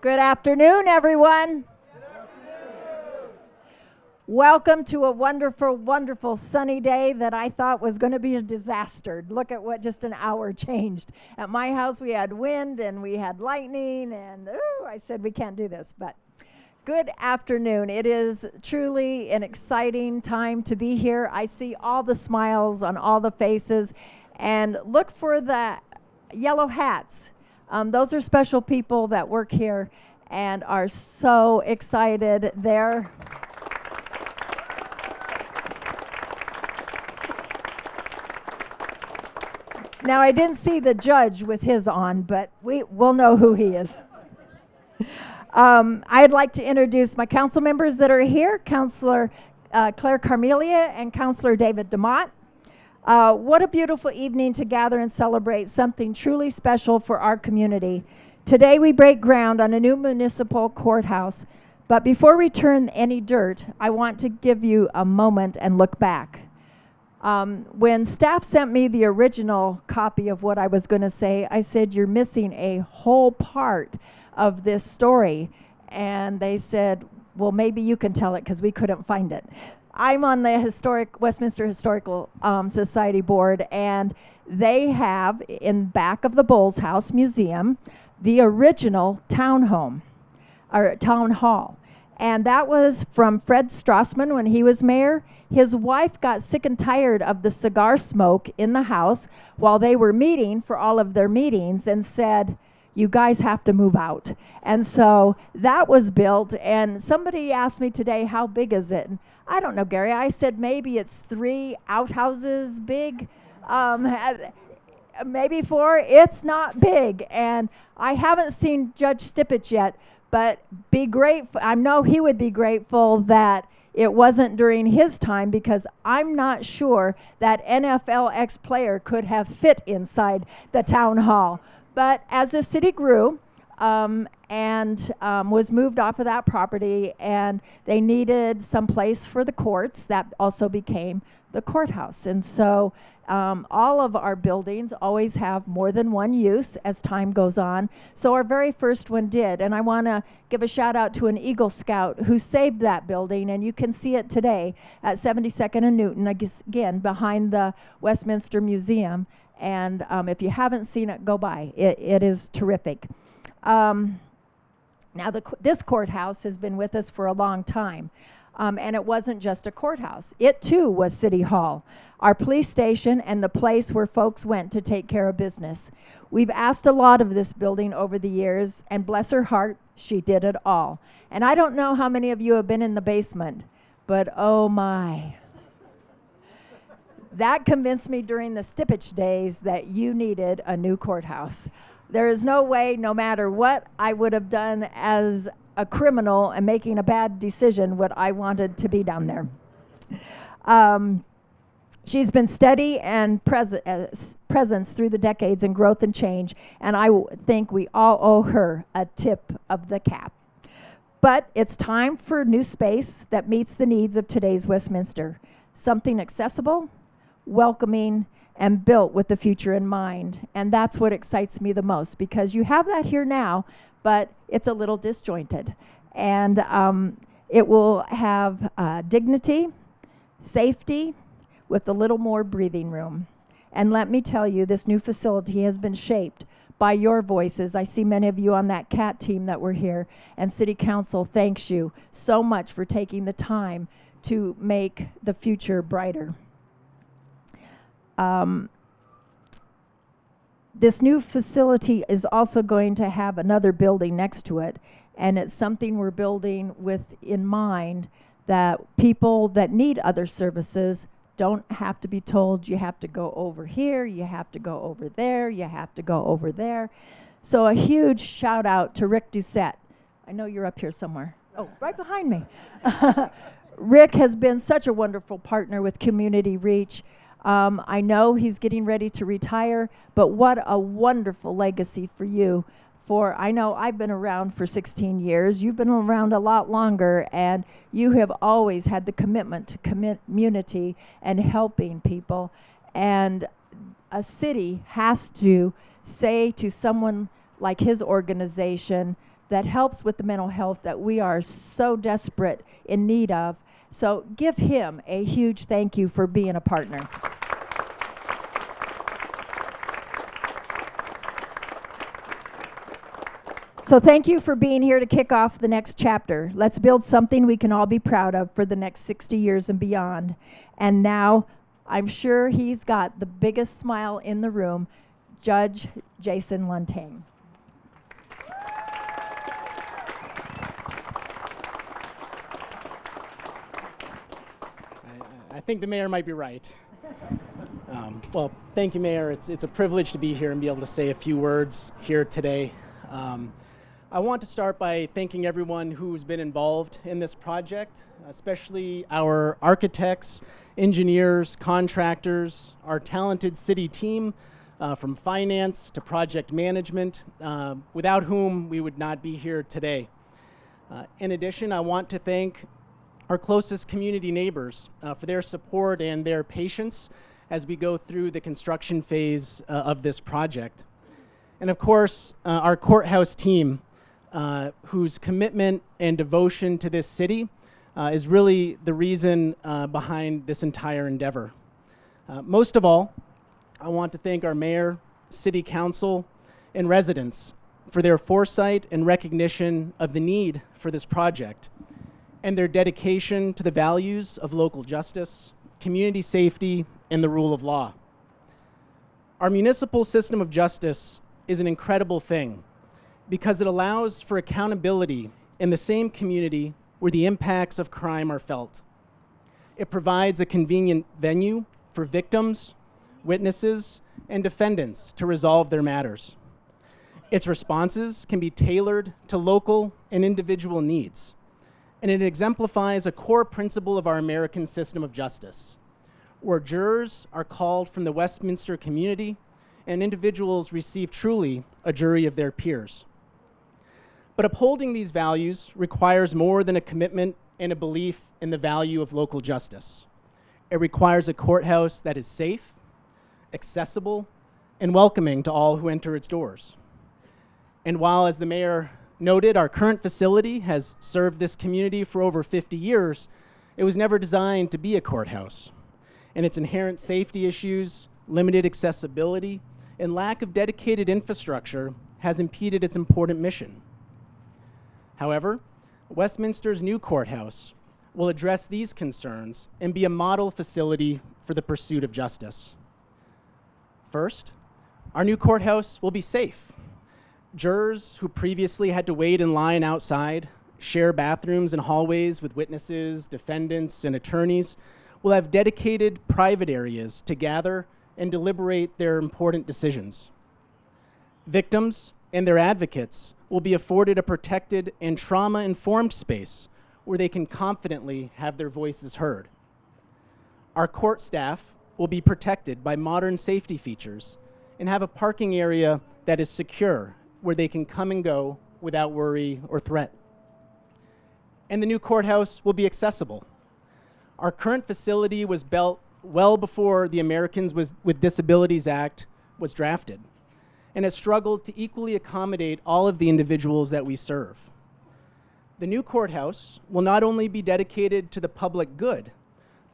Good afternoon, everyone. Welcome to a wonderful, wonderful sunny day that I thought was going to be a disaster. Look at what just an hour changed. At my house, we had wind and we had lightning, and I said we can't do this. But good afternoon. It is truly an exciting time to be here. I see all the smiles on all the faces, and look for the yellow hats. Those are special people that work here and are so excited. Now, I didn't see the judge with his on, but we'll know who he is. I'd like to introduce my council members that are here, Councilor Claire Carmelia and Councilor David DeMott. What a beautiful evening to gather and celebrate something truly special for our community. Today we break ground on a new municipal courthouse, but before we turn any dirt, I want to give you a moment and look back. When staff sent me the original copy of what I was going to say, I said, "You're missing a whole part of this story." And they said, "Well, maybe you can tell it because we couldn't find it." I'm on the Westminster Historical Society board, and they have in back of the Bowles House Museum the original town hall. And that was from Fred Strassman when he was mayor. His wife got sick and tired of the cigar smoke in the house while they were meeting for all of their meetings and said, "You guys have to move out." And so that was built, and somebody asked me today, "How big is it?" And I don't know, Gary. I said maybe it's 3 outhouses big, maybe 4. It's not big, and I haven't seen Judge Stippich yet, but be grateful. I know he would be grateful that it wasn't during his time, because I'm not sure that NFL ex-player could have fit inside the town hall. But as the city grew and was moved off of that property, and they needed some place for the courts, that also became the courthouse. And so all of our buildings always have more than one use as time goes on. So our very first one did. And I want to give a shout out to an Eagle Scout who saved that building. And you can see it today at 72nd and Newton, again, behind the Westminster Museum. And if you haven't seen it, go by. It is terrific. Now, this courthouse has been with us for a long time. And it wasn't just a courthouse. It, too, was City Hall, our police station, and the place where folks went to take care of business. We've asked a lot of this building over the years, and bless her heart, she did it all. And I don't know how many of you have been in the basement, but oh my. That convinced me during the Stippich days that you needed a new courthouse. There is no way, no matter what I would have done as a criminal and making a bad decision, what I wanted to be down there. She's been steady and presence through the decades in growth and change, and I think we all owe her a tip of the cap. But it's time for new space that meets the needs of today's Westminster. Something accessible, welcoming, and built with the future in mind. And that's what excites me the most, because you have that here now, but it's a little disjointed. And it will have dignity, safety, with a little more breathing room. And let me tell you, this new facility has been shaped by your voices. I see many of you on that CAT team that were here, and City Council thanks you so much for taking the time to make the future brighter. This new facility is also going to have another building next to it, and it's something we're building with in mind that people that need other services don't have to be told, you have to go over here, you have to go over there, you have to go over there. So a huge shout out to Rick Doucette. I know you're up here somewhere. Oh, right behind me. Rick has been such a wonderful partner with Community Reach. I know he's getting ready to retire, but what a wonderful legacy for you. For I know I've been around for 16 years. You've been around a lot longer, and you have always had the commitment to community and helping people. And a city has to say to someone like his organization, that helps with the mental health that we are so desperate in need of. So give him a huge thank you for being a partner. So thank you for being here to kick off the next chapter. Let's build something we can all be proud of for the next 60 years and beyond. And now, I'm sure he's got the biggest smile in the room, Judge Jason Luntang. I think the mayor might be right. Well, thank you, Mayor. It's a privilege to be here and be able to say a few words here today. I want to start by thanking everyone who's been involved in this project, especially our architects, engineers, contractors, our talented city team, from finance to project management, without whom we would not be here today. In addition, I want to thank our closest community neighbors for their support and their patience as we go through the construction phase of this project. And of course, our Courthouse team, whose commitment and devotion to this city is really the reason behind this entire endeavor. Most of all, I want to thank our mayor, city council, and residents for their foresight and recognition of the need for this project and their dedication to the values of local justice, community safety, and the rule of law. Our municipal system of justice is an incredible thing because it allows for accountability in the same community where the impacts of crime are felt. It provides a convenient venue for victims, witnesses, and defendants to resolve their matters. Its responses can be tailored to local and individual needs, and it exemplifies a core principle of our American system of justice, where jurors are called from the Westminster community and individuals receive truly a jury of their peers. But upholding these values requires more than a commitment and a belief in the value of local justice. It requires a courthouse that is safe, accessible, and welcoming to all who enter its doors. And while, as the mayor noted, our current facility has served this community for over 50 years, it was never designed to be a courthouse. And its inherent safety issues, limited accessibility, and lack of dedicated infrastructure has impeded its important mission. However, Westminster's new courthouse will address these concerns and be a model facility for the pursuit of justice. First, our new courthouse will be safe. Jurors who previously had to wait in line outside, share bathrooms and hallways with witnesses, defendants, and attorneys will have dedicated private areas to gather and deliberate their important decisions. Victims and their advocates will be afforded a protected and trauma-informed space where they can confidently have their voices heard. Our court staff will be protected by modern safety features and have a parking area that is secure where they can come and go without worry or threat. And the new courthouse will be accessible. Our current facility was built well before the Americans with Disabilities Act was drafted, and has struggled to equally accommodate all of the individuals that we serve. The new courthouse will not only be dedicated to the public good,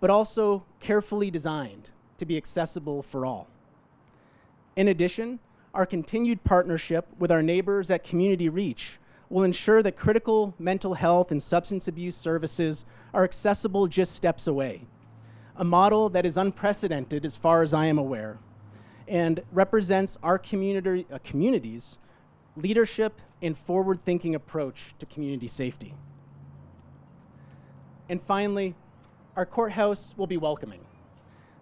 but also carefully designed to be accessible for all. In addition, our continued partnership with our neighbors at Community Reach will ensure that critical mental health and substance abuse services are accessible just steps away, a model that is unprecedented as far as I am aware, and represents our community's leadership and forward-thinking approach to community safety. And finally, our courthouse will be welcoming.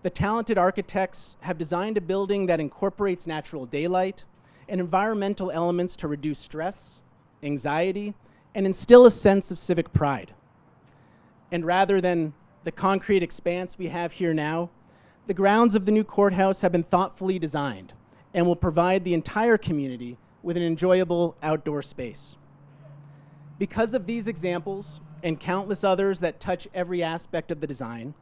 The talented architects have designed a building that incorporates natural daylight and environmental elements to reduce stress, anxiety, and instill a sense of civic pride. And rather than the concrete expanse we have here now, the grounds of the new courthouse have been thoughtfully designed and will provide the entire community with an enjoyable outdoor space. Because of these examples and countless others that touch every aspect of the design,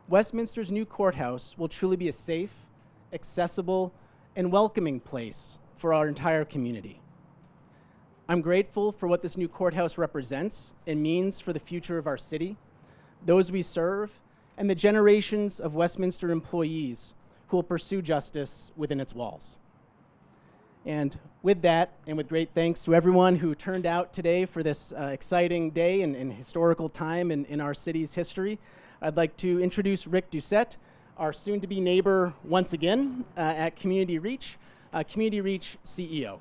Westminster's new courthouse will truly be a safe, accessible, and welcoming place for our entire community. I'm grateful for what this new courthouse represents and means for the future of our city, those we serve, and the generations of Westminster employees who will pursue justice within its walls. And with that, and with great thanks to everyone who turned out today for this exciting day and historical time in our city's history, I'd like to introduce Rick Doucette, our soon-to-be neighbor once again at Community Reach CEO.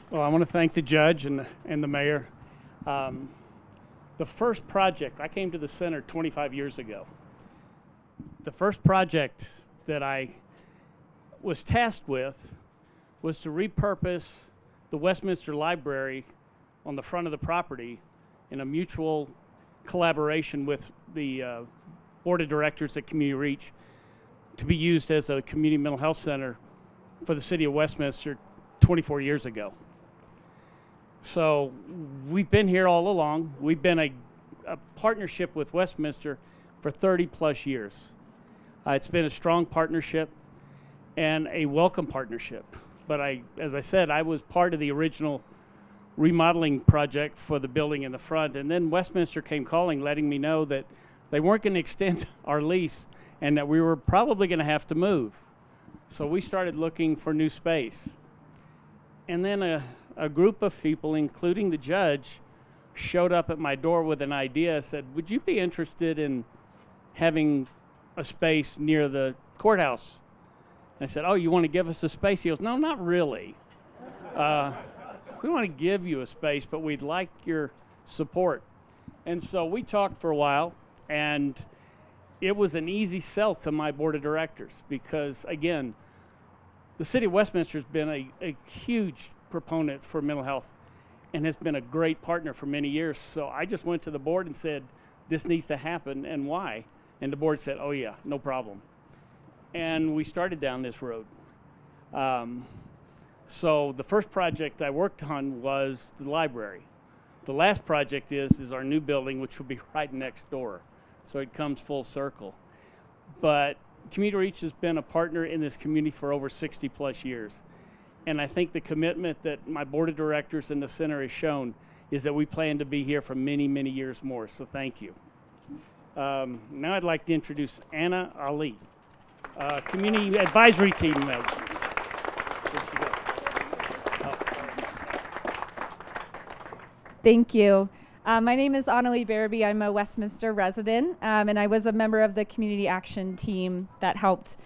Well, I want to thank the judge and the mayor. The first project, I came to the center 25 years ago. The first project that I was tasked with was to repurpose the Westminster Library on the front of the property in a mutual collaboration with the board of directors at Community Reach to be used as a community mental health center for the city of Westminster 24 years ago. So we've been here all along. We've been a partnership with Westminster for 30 plus years. It's been a strong partnership and a welcome partnership. But as I said, I was part of the original remodeling project for the building in the front, and then Westminster came calling, letting me know that they weren't going to extend our lease and that we were probably going to have to move. So we started looking for new space. And then a group of people, including the judge, showed up at my door with an idea, said, would you be interested in having a space near the courthouse? And I said, oh, you want to give us a space? He goes, no, not really. We want to give you a space, but we'd like your support. And so we talked for a while, and it was an easy sell to my board of directors because, again, the city of Westminster has been a huge proponent for mental health and has been a great partner for many years. So I just went to the board and said, this needs to happen, and why? And the board said, oh yeah, no problem. And we started down this road. So the first project I worked on was the library. The last project is our new building, which will be right next door. So it comes full circle. But Community Reach has been a partner in this community for over 60 plus years. And I think the commitment that my board of directors and the center has shown is that we plan to be here for many, many years more. So thank you. Now I'd like to introduce Anna Ali, Community Advisory Team member. Thank you. My name is Annalie Barabee. I'm a Westminster resident, and I was a member of the community action team that helped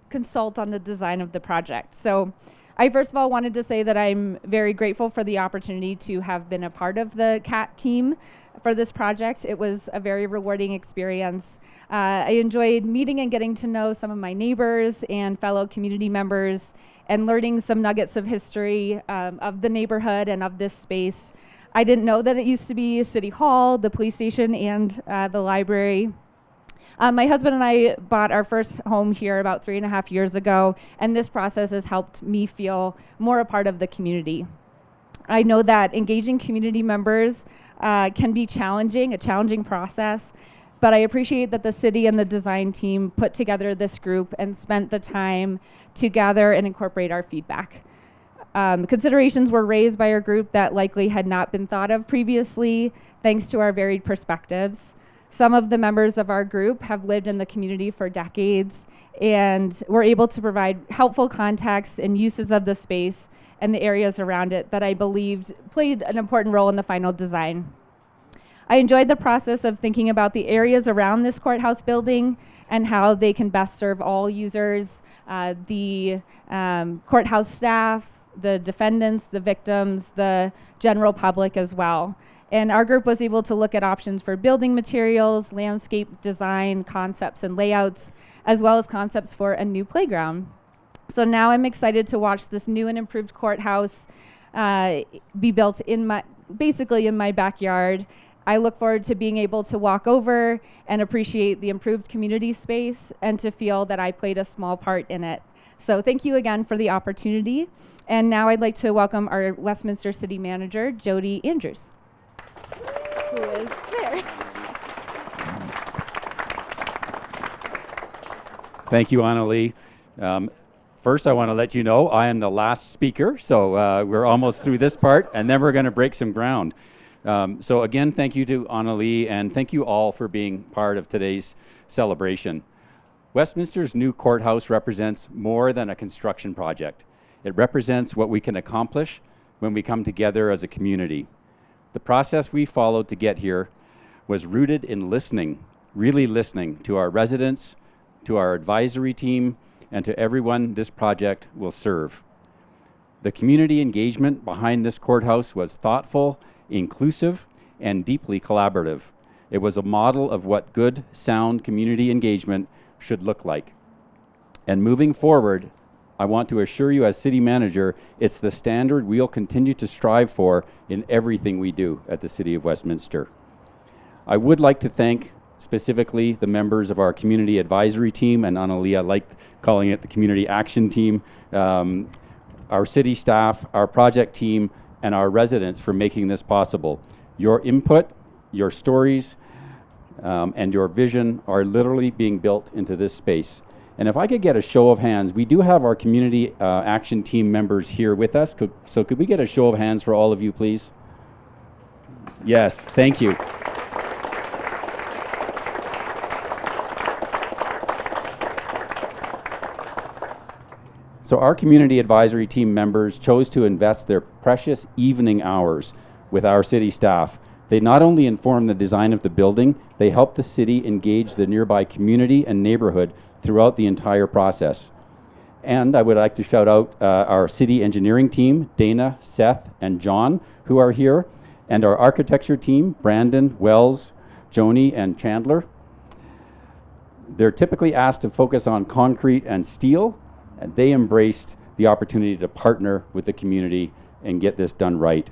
consult on the design of the project. So I first of all wanted to say that I'm very grateful for the opportunity to have been a part of the CAT team for this project. It was a very rewarding experience. I enjoyed meeting and getting to know some of my neighbors and fellow community members and learning some nuggets of history of the neighborhood and of this space. I didn't know that it used to be City Hall, the police station, and the library. My husband and I bought our first home here about 3.5 years ago, and this process has helped me feel more a part of the community. I know that engaging community members can be challenging, a challenging process, but I appreciate that the city and the design team put together this group and spent the time to gather and incorporate our feedback. Considerations were raised by our group that likely had not been thought of previously, thanks to our varied perspectives. Some of the members of our group have lived in the community for decades and were able to provide helpful context and uses of the space and the areas around it that I believed played an important role in the final design. I enjoyed the process of thinking about the areas around this courthouse building and how they can best serve all users, the courthouse staff, the defendants, the victims, the general public as well. And our group was able to look at options for building materials, landscape design, concepts and layouts, as well as concepts for a new playground. So now I'm excited to watch this new and improved courthouse be built basically in my backyard. I look forward to being able to walk over and appreciate the improved community space and to feel that I played a small part in it. So thank you again for the opportunity. And now I'd like to welcome our Westminster City Manager, Jody Andrews, who is there. Thank you, Annalee. First, I want to let you know I am the last speaker, so we're almost through this part, and then we're going to break some ground. So again, thank you to Annalee, and thank you all for being part of today's celebration. Westminster's new courthouse represents more than a construction project. It represents what we can accomplish when we come together as a community. The process we followed to get here was rooted in listening, really listening to our residents, to our advisory team, and to everyone this project will serve. The community engagement behind this courthouse was thoughtful, inclusive, and deeply collaborative. It was a model of what good, sound community engagement should look like. And moving forward, I want to assure you as city manager, it's the standard we'll continue to strive for in everything we do at the City of Westminster. I would like to thank specifically the members of our community advisory team, and Annalee, I like calling it the community action team, our city staff, our project team, and our residents for making this possible. Your input, your stories, and your vision are literally being built into this space. And if I could get a show of hands, we do have our community action team members here with us. So could we get a show of hands for all of you, please? Yes, thank you. So our community advisory team members chose to invest their precious evening hours with our city staff. They not only informed the design of the building, they helped the city engage the nearby community and neighborhood throughout the entire process. And I would like to shout out our city engineering team, Dana, Seth, and John, who are here, and our architecture team, Brandon, Wells, Joni, and Chandler. They're typically asked to focus on concrete and steel, and they embraced the opportunity to partner with the community and get this done right.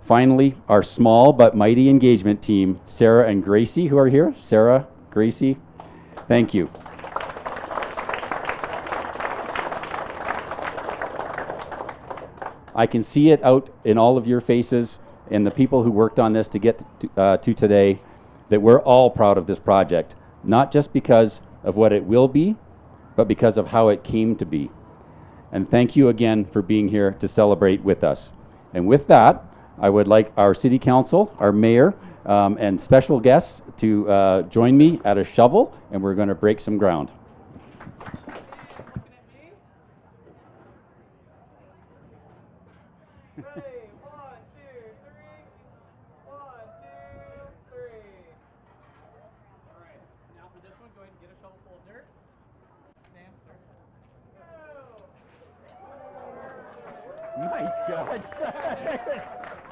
Finally, our small but mighty engagement team, Sarah and Gracie, who are here. Sarah, Gracie, thank you. I can see it out in all of your faces and the people who worked on this to get to today, that we're all proud of this project, not just because of what it will be, but because of how it came to be. And thank you again for being here to celebrate with us. And with that, I would like our city council, our mayor, and special guests to join me at a shovel, and we're going to break some ground. Ready? 1, 2, 3. 1, 2, 3. All right. Now for this one, go ahead and get a shovel full of dirt. Sam, start. Nice, Josh.